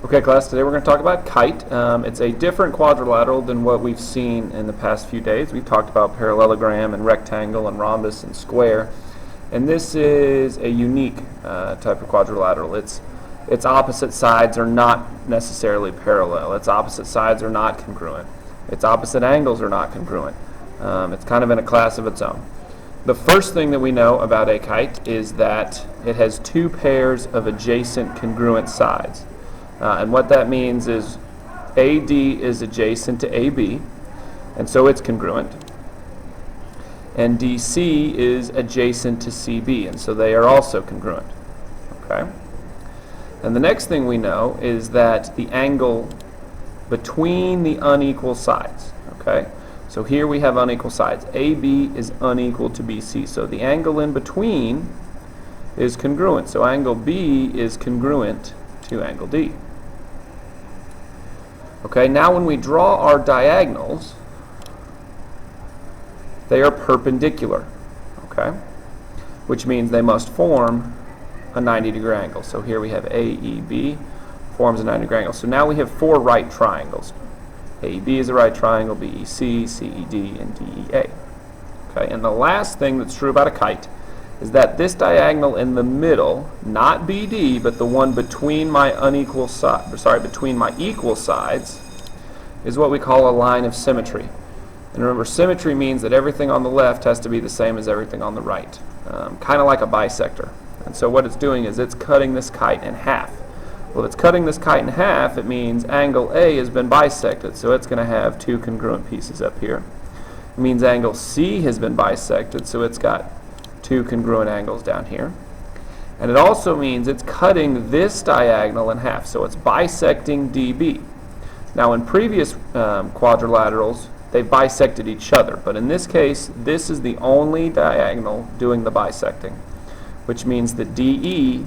Okay, class, today we're going to talk about Kite. It's a different quadrilateral than what we've seen in the past few days. We've talked about parallelogram and rectangle and rhombus and square. And this is a unique type of quadrilateral. Its opposite sides are not necessarily parallel. Its opposite sides are not congruent. Its opposite angles are not congruent. It's kind of in a class of its own. The first thing that we know about a kite is that it has two pairs of adjacent congruent sides. And what that means is AD is adjacent to AB, and so it's congruent. And DC is adjacent to CB, and so they are also congruent. Okay? And the next thing we know is that the angle between the unequal sides, okay? So here we have unequal sides. AB is unequal to BC, so the angle in between is congruent. So angle B is congruent to angle D. Okay, now when we draw our diagonals, they are perpendicular, okay? Which means they must form a 90-degree angle. So here we have AEB forms a 90-degree angle. So now we have four right triangles. AEB is a right triangle, BEC, CED, and DEA. Okay, and the last thing that's true about a kite is that this diagonal in the middle, not BD, but the one between my between my equal sides, is what we call a line of symmetry. And remember, symmetry means that everything on the left has to be the same as everything on the right, kind of like a bisector. And so what it's doing is it's cutting this kite in half. Well, if it's cutting this kite in half, it means angle A has been bisected, so it's going to have two congruent pieces up here. It means angle C has been bisected, so it's got two congruent angles down here. And it also means it's cutting this diagonal in half, so it's bisecting DB. Now in previous quadrilaterals, they bisected each other, but in this case, this is the only diagonal doing the bisecting, which means that DE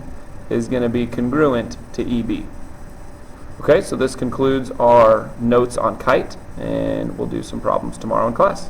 is going to be congruent to EB. Okay, so this concludes our notes on Kite, and we'll do some problems tomorrow in class.